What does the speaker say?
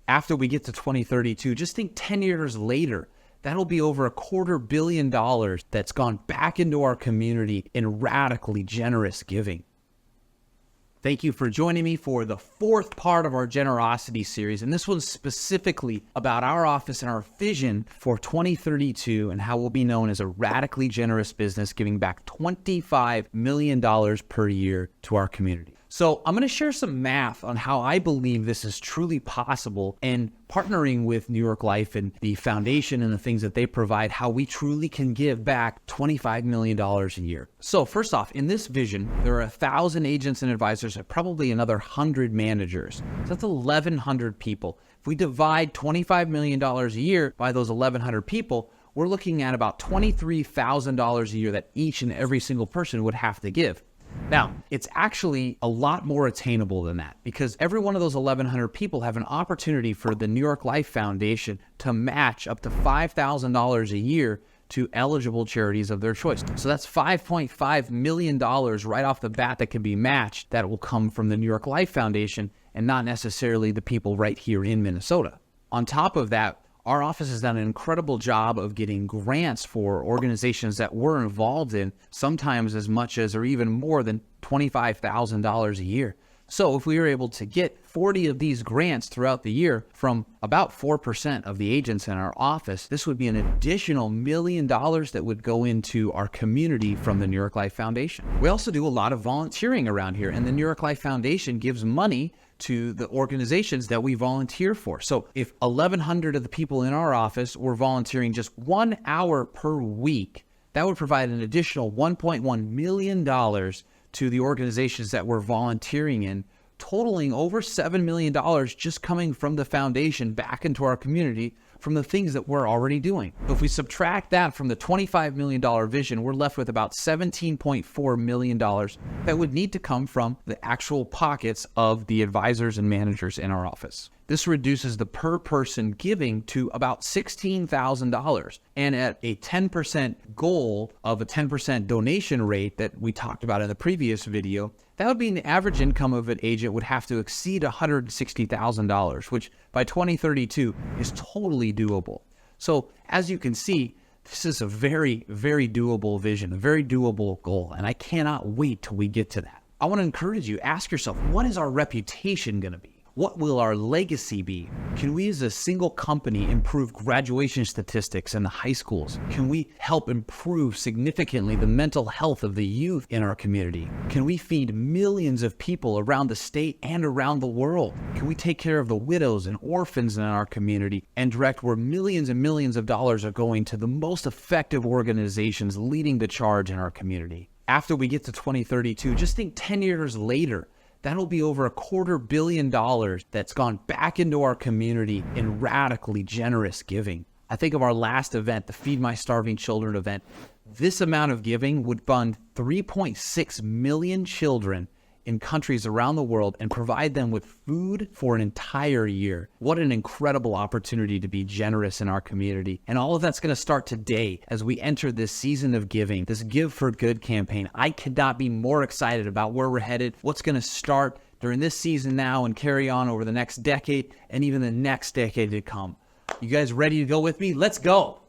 After we get to 2032, just think 10 years later, that'll be over $250 million that's gone back into our community in radically generous giving. Thank you for joining me for the fourth part of our generosity series. And this one's specifically about our office and our vision for 2032 and how we'll be known as a radically generous business, giving back $25 million per year to our community. So I'm going to share some math on how I believe this is truly possible, and partnering with New York Life and the foundation and the things that they provide, how we truly can give back $25 million a year. So first off, in this vision, there are 1,000 agents and advisors and probably another 100 managers. So that's 1,100 people. If we divide $25 million a year by those 1,100 people, we're looking at about $23,000 a year that each and every single person would have to give. Now, it's actually a lot more attainable than that, because every one of those 1,100 people have an opportunity for the New York Life Foundation to match up to $5,000 a year to eligible charities of their choice. So that's $5.5 million right off the bat that can be matched, that will come from the New York Life Foundation and not necessarily the people right here in Minnesota. On top of that, our office has done an incredible job of getting grants for organizations that we're involved in, sometimes as much as or even more than $25,000 a year. So if we were able to get 40 of these grants throughout the year from about 4% of the agents in our office, this would be an additional $1 million that would go into our community from the New York Life Foundation. We also do a lot of volunteering around here, and the New York Life Foundation gives money to the organizations that we volunteer for. So if 1,100 of the people in our office were volunteering just 1 hour per week, that would provide an additional $1.1 million to the organizations that we're volunteering in, totaling over $7 million just coming from the foundation back into our community from the things that we're already doing. If we subtract that from the $25 million vision, we're left with about $17.4 million that would need to come from the actual pockets of the advisors and managers in our office. This reduces the per person giving to about $16,000. And at a 10% goal of a 10% donation rate that we talked about in the previous video, that would mean the average income of an agent would have to exceed $160,000, which by 2032 is totally doable. So as you can see, this is a very, very doable vision, a very doable goal, and I cannot wait till we get to that. I want to encourage you, ask yourself, what is our reputation going to be? What will our legacy be? Can we as a single company improve graduation statistics in the high schools? Can we help improve significantly the mental health of the youth in our community? Can we feed millions of people around the state and around the world? Can we take care of the widows and orphans in our community and direct where millions and millions of dollars are going to the most effective organizations leading the charge in our community? After we get to 2032, just think 10 years later, that'll be over $250 million that's gone back into our community in radically generous giving. I think of our last event, the Feed My Starving Children event. This amount of giving would fund 3.6 million children in countries around the world and provide them with food for an entire year. What an incredible opportunity to be generous in our community. And all of that's going to start today as we enter this season of giving, this Give for Good campaign. I could not be more excited about where we're headed, what's going to start during this season now and carry on over the next decade and even the next decade to come. You guys ready to go with me? Let's go.